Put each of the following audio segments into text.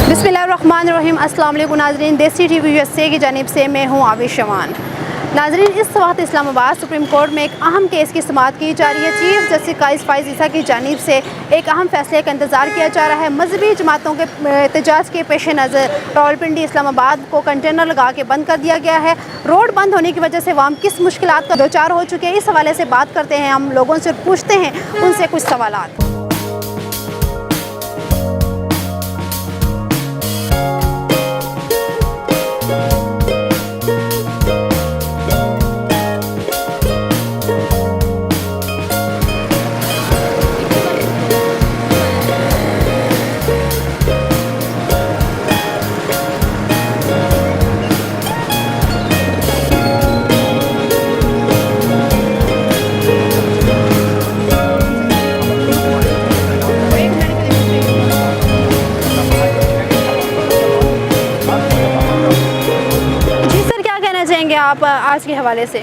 बिस्मिल्लाहिर्रहमानिर्रहीम। अस्सलाम वालेकुम नाज़रीन, देसी टीवी यूएसए की जानिब से मैं हूँ आबिश शमान। नाज़रीन, इस वक्त इस्लामाबाद सुप्रीम कोर्ट में एक अहम केस की समाअत की जा रही है। चीफ जस्टिस काइस फाइज़ ईसा की जानिब से एक अहम फैसले का इंतज़ार किया जा रहा है। मजहबी जमातों के एहतजाज के पेश नज़र रावलपिंडी इस्लामाबाद को कंटेनर लगा के बंद कर दिया गया है। रोड बंद होने की वजह से वाम किस मुश्किलात का दो चार हो चुके हैं, इस हवाले से बात करते हैं। हम लोगों से पूछते हैं उनसे कुछ सवालात। आप आज के हवाले से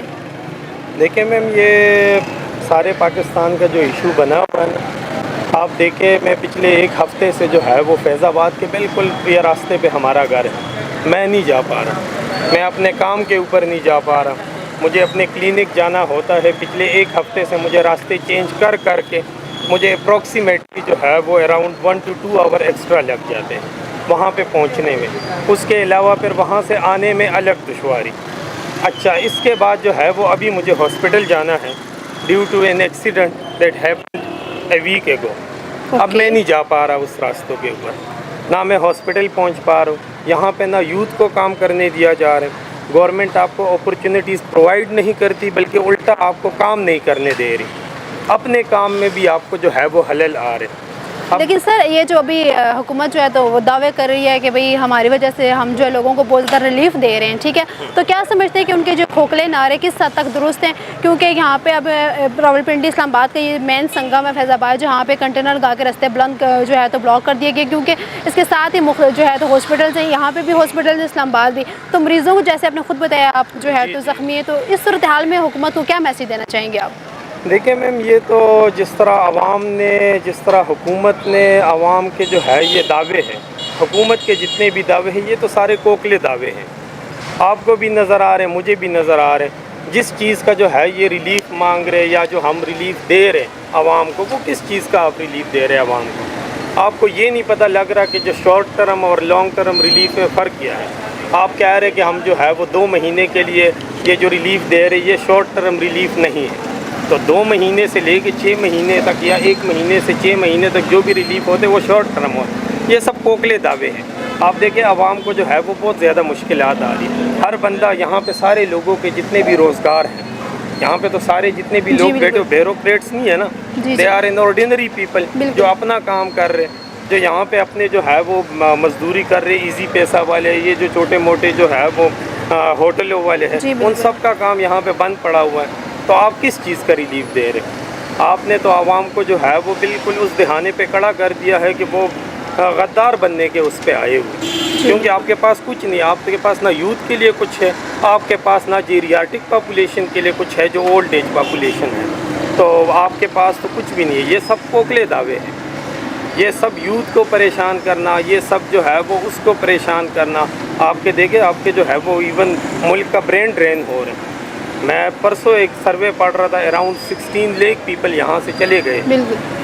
देखिए मैम, ये सारे पाकिस्तान का जो इशू बना हुआ है ना, आप देखें, मैं पिछले एक हफ़्ते से जो है वो फैज़ाबाद के बिल्कुल ये रास्ते पे हमारा घर है। मैं नहीं जा पा रहा, मैं अपने काम के ऊपर नहीं जा पा रहा। मुझे अपने क्लिनिक जाना होता है। पिछले एक हफ़्ते से मुझे रास्ते चेंज कर के मुझे अप्रॉक्सीमेटली जो है वो अराउंड 1 to 2 आवर एक्स्ट्रा लग जाते हैं वहाँ पे पहुँचने में। उसके अलावा फिर वहाँ से आने में अलग दुश्वारी। अच्छा, इसके बाद जो है वो अभी मुझे हॉस्पिटल जाना है due to an accident that happened a week ago. अब मैं नहीं जा पा रहा उस रास्तों के ऊपर, ना मैं हॉस्पिटल पहुंच पा रहा हूँ। यहाँ पे ना यूथ को काम करने दिया जा रहा है। गवर्नमेंट आपको अपॉर्चुनिटीज़ प्रोवाइड नहीं करती, बल्कि उल्टा आपको काम नहीं करने दे रही। अपने काम में भी आपको जो है वो हलल आ रहे। लेकिन सर, ये जो अभी हुकूमत जो है तो वो दावे कर रही है कि भाई हमारी वजह से हम जो है लोगों को बहुत ज़्यादा रिलीफ दे रहे हैं, ठीक है। तो क्या समझते हैं कि उनके जो खोखले नारे किस हद तक दुरुस्त हैं? क्योंकि यहाँ पे अब रावलपिंडी इस्लामाबाद का ये मेन संगम है फैज़ाबाद, जहाँ पे कंटेनर लगा के रास्ते बुलंद जो है तो ब्लॉक कर दिए गए, क्योंकि इसके साथ ही जो है तो हॉस्पिटल्स हैं, यहाँ पर भी हॉस्पिटल इस्लामाबाद भी। तो मरीज़ों को जैसे आपने खुद बताया आप जो है तो ज़ख्मी है, तो इस सूरत हाल में हुकूमत को क्या मैसेज देना चाहेंगे आप? देखिए मैम, ये तो जिस तरह आवाम ने, जिस तरह हुकूमत ने आवाम के जो है ये दावे हैं, हुकूमत के जितने भी दावे हैं ये तो सारे कोकले दावे हैं। आपको भी नज़र आ रहे हैं, मुझे भी नज़र आ रहे हैं। जिस चीज़ का जो है ये रिलीफ मांग रहे या जो हम रिलीफ दे रहे हैं आवाम को, वो किस चीज़ का आप रिलीफ दे रहे हैं आवाम को? आपको ये नहीं पता लग रहा कि जो शॉर्ट टर्म और लॉन्ग टर्म रिलीफ में फ़र्क क्या है। आप कह रहे हैं कि हम जो है वो 2 महीने के लिए ये जो रिलीफ दे रहे, ये शॉर्ट टर्म रिलीफ नहीं है। तो 2 महीने से लेके 6 महीने तक या 1 महीने से 6 महीने तक जो भी रिलीफ होते हैं वो शॉर्ट टर्म होते। ये सब कोकले दावे हैं। आप देखिए, आवाम को जो है वो बहुत ज़्यादा मुश्किलात आ रही है। हर बंदा यहाँ पे, सारे लोगों के जितने भी रोज़गार हैं यहाँ पे, तो सारे जितने भी लोग बैठे, ब्यूरोक्रेट्स नहीं है ना, they are an ordinary people जो अपना काम कर रहे हैं, जो यहाँ पे अपने जो है वो मजदूरी कर रहे, इजी पैसा वाले, ये जो छोटे मोटे जो है वो होटलों वाले हैं, उन सब का काम यहाँ पे बंद पड़ा हुआ है। तो आप किस चीज़ का रिलीफ दे रहे हैं? आपने तो आवाम को जो है वो बिल्कुल उस दहाने पे खड़ा कर दिया है कि वो गद्दार बनने के उस पे आए हुए, क्योंकि आपके पास कुछ नहीं। आपके पास ना यूथ के लिए कुछ है, आपके पास ना जीरियाटिक पॉपुलेशन के लिए कुछ है, जो ओल्ड एज पॉपुलेशन है, तो आपके पास तो कुछ भी नहीं है। ये सब कोकले दावे हैं। ये सब यूथ को परेशान करना, ये सब जो है वो उसको परेशान करना। आपके देखे, आपके जो है वो इवन मुल्क का ब्रेन ड्रेन हो रहा है। मैं परसों एक सर्वे पढ़ रहा था, अराउंड 16 लाख पीपल यहाँ से चले गए,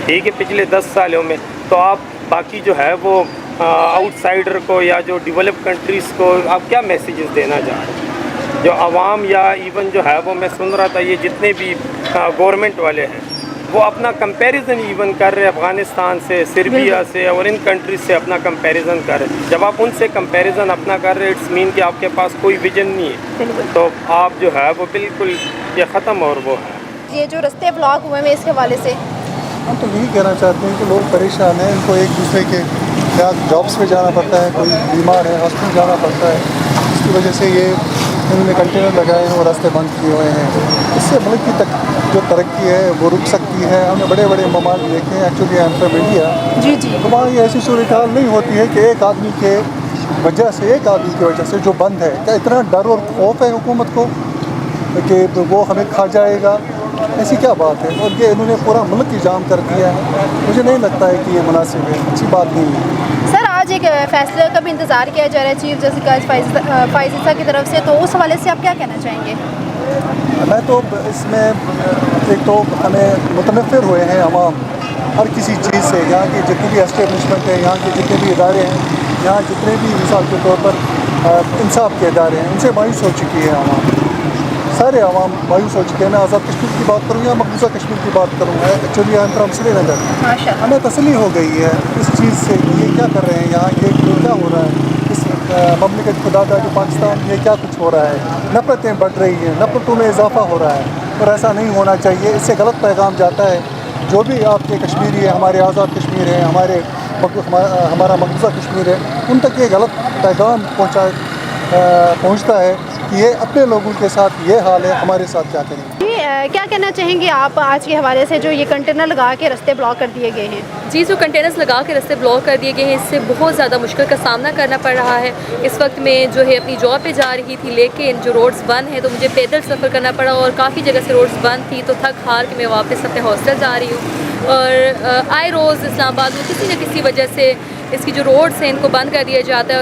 ठीक है, पिछले 10 सालों में। तो आप बाकी जो है वो आउटसाइडर को या जो डेवलप कंट्रीज़ को आप क्या मैसेजेस देना चाह रहे हैं? जो आवाम या इवन जो है वो, मैं सुन रहा था, ये जितने भी गवर्नमेंट वाले हैं वो अपना कंपैरिजन इवन कर रहे हैं अफ़गानिस्तान से, सर्बिया से और इन कंट्रीज से अपना कंपैरिजन कर रहे हैं। जब आप उनसे कंपैरिजन अपना कर रहे हैं, इट्स मीन कि आपके पास कोई विजन नहीं है, तो आप जो है वो बिल्कुल ये ख़त्म और वो है। ये जो रास्ते ब्लॉक हुए हैं इसके हवाले से हम तो यही कहना चाहते हैं कि लोग परेशान हैं, इनको एक दूसरे के क्या जॉब्स पे जाना पड़ता है, कोई बीमार है हॉस्पिटल जाना पड़ता है, इसकी वजह से ये इन्होंने कंटेनर लगाए हैं और रास्ते बंद किए हुए हैं। इससे मुल्क की जो तरक्की है वो रुक सकती है। हमने बड़े बड़े ममालिक देखे हैं, actually I am from India, तो वहाँ ये ऐसी सूरत हाल नहीं होती है कि एक आदमी के वजह से, एक आदमी की वजह से जो बंद है, क्या इतना डर और खौफ है हुकूमत को कि वो हमें खा जाएगा? ऐसी क्या बात है? और ये इन्होंने पूरा मुल्क ही जाम कर दिया है। मुझे नहीं लगता है कि ये मुनासिब है, अच्छी बात नहीं है। सर, आज एक एक फैसले का भी इंतज़ार किया जा रहा है चीफ जस्टिस फाइज ईसा की तरफ से, तो उस हवाले से आप क्या कहना चाहेंगे? मैं तो इसमें एक तो हमें मुतनफ़िर हुए हैं अवाम हर किसी चीज़ से। यहाँ की जितनी भी एस्टेब्लिशमेंट है, यहाँ के जितने भी इदारे हैं, यहाँ जितने भी मिसाल के तौर पर इंसाफ के इदारे हैं, उनसे मायूस हो चुकी है अवाम। सारे अवाम मायूस हो चुके हैं। मैं आज़ाद कश्मीर की बात करूँ या मकबूजा कश्मीर की बात करूँ, actually I am from Srinagar. हमें तसल्ली हो गई है इस चीज़ से कि ये क्या कर रहे हैं यहाँ, ये क्या हो रहा है इस ममलिकत खुदा का जो पाकिस्तान, ये क्या कुछ हो रहा है। नफ़रतें बढ़ रही हैं, नफ़रतों में इजाफा हो रहा है और ऐसा नहीं होना चाहिए। इससे गलत पैगाम जाता है। जो भी आपके कश्मीरी है, हमारे आज़ाद कश्मीर है, हमारा मकबूजा कश्मीर है, उन तक ये गलत पैगाम पहुँचता है कि ये अपने लोगों के साथ ये हाल है, हमारे साथ क्या करेंगे। क्या कहना चाहेंगे आप आज के हवाले से जो ये कंटेनर लगा के रास्ते ब्लॉक कर दिए गए हैं? जी, जो कंटेनर्स लगा के रास्ते ब्लॉक कर दिए गए हैं, इससे बहुत ज़्यादा मुश्किल का सामना करना पड़ रहा है। इस वक्त मैं जो है अपनी जॉब पे जा रही थी, लेकिन जो रोड्स बंद हैं तो मुझे पैदल सफ़र करना पड़ा और काफ़ी जगह से रोड्स बंद थी, तो थक हार के मैं वापस अपने हॉस्टल जा रही हूँ। और आए रोज़ इस्लामाबाद में किसी न किसी वजह से इसकी जो रोड्स हैं इनको बंद कर दिया जाता है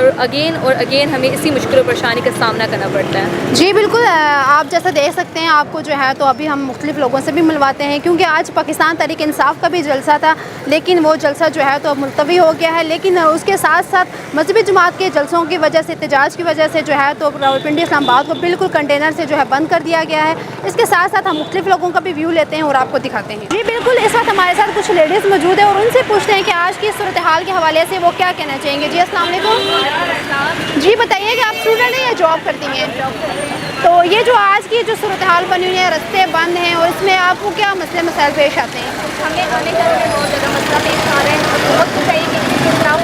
और अगेन हमें इसी मुश्किल और परेशानी का सामना करना पड़ता है। जी बिल्कुल, आप जैसा देख सकते हैं, आपको जो है तो अभी हम मुख्तलिफ लोगों से भी मिलवाते हैं, क्योंकि आज पाकिस्तान तहरीक इंसाफ का भी जलसा था, लेकिन वो जलसा जो है तो मुलतवी हो गया है। लेकिन उसके साथ साथ मजहबी जमात के जलसों की वजह से, एहतजाज की वजह से जो है तो रावलपिंडी इस्लामाबाद को बिल्कुल कंटेनर से जो है बंद कर दिया गया है। इसके साथ साथ हम मुख्तलिफ लोगों का भी व्यू लेते हैं और आपको दिखाते हैं। जी बिल्कुल, इस वक्त हमारे साथ कुछ लेडीज़ मौजूद है और उनसे पूछते हैं कि आज की सूरत हाल के हवाले से वो क्या कहना चाहिए। जी अस्सलाम वालेकुम। जी बताइए कि आप स्टूडेंट हैं या जॉब करती हैं? तो ये जो आज की जो सूरत हाल बनी हुई है, रास्ते बंद हैं, और इसमें आपको क्या मसले मसाइल पेश आते हैं? हमें आने जाने में बहुत ज़्यादा मसला पेश आ रहा है। बहुत कुछ चाहिए कि इसके खिलाफ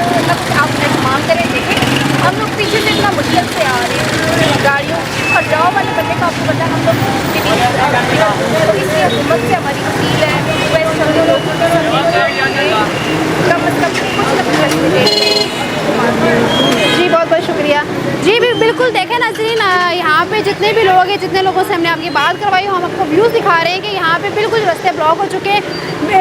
आप एहतमाम करें। देखें, हम लोग पीछे से इतना मुश्किल से आ रहे हैं गाड़ियों और जॉब वाले बंदे का आपको पता, हम लोग तो इसलिए हुकूमत से हमारी अपील है वैसे हम लोग कम अज़ कम कुछ न कुछ। जी बहुत बहुत शुक्रिया। जी भी बिल्कुल, देखें नाज़रीन, यहाँ पे जितने भी लोग हैं, जितने लोगों से हमने आपकी बात करवाई, हम आपको व्यूज़ दिखा रहे हैं कि यहाँ पे बिल्कुल रास्ते ब्लॉक हो चुके हैं।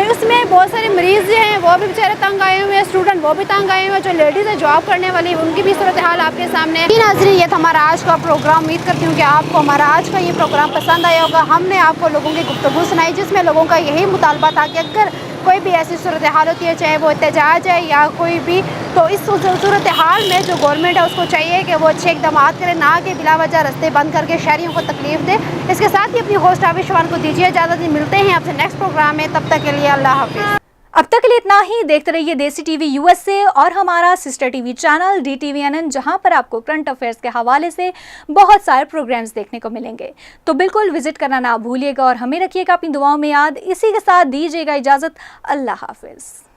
उसमें बहुत सारे मरीज़ जो हैं वो भी बेचारे तंग आए हुए हैं, स्टूडेंट वो भी तंग आए हुए हैं, जो लेडीज़ है जॉब करने वाली उनकी भी सूरत हाल आपके सामने है। नाज़रीन, ये था हमारा आज का प्रोग्राम। उम्मीद करती हूँ कि आपको हमारा आज का ये प्रोग्राम पसंद आया होगा। हमने आपको लोगों की गुफ्तगू सुनाई, जिसमें लोगों का यही मुतालबा था कि अगर कोई भी ऐसी सूरत हाल होती है, चाहे वो एहतजाज है या कोई भी, तो इस सूरत हाल में जो गवर्नमेंट है उसको चाहिए कि वो अच्छे इक़दाम करे, ना कि बिला वजह रास्ते बंद करके शहरियों को तकलीफ दे। इसके साथ ही अपनी होस्ट आबिश शान को दीजिए इजाज़त। मिलते हैं आपसे नेक्स्ट प्रोग्राम में, तब तक के लिए अल्लाह हाफिज़। अब तक के लिए इतना ही। देखते रहिए देसी टीवी USA और हमारा सिस्टर टीवी चैनल DTVNN, जहां पर आपको करंट अफेयर्स के हवाले से बहुत सारे प्रोग्राम्स देखने को मिलेंगे। तो बिल्कुल विजिट करना ना भूलिएगा और हमें रखिएगा अपनी दुआओं में याद। इसी के साथ दीजिएगा इजाज़त। अल्लाह हाफिज़।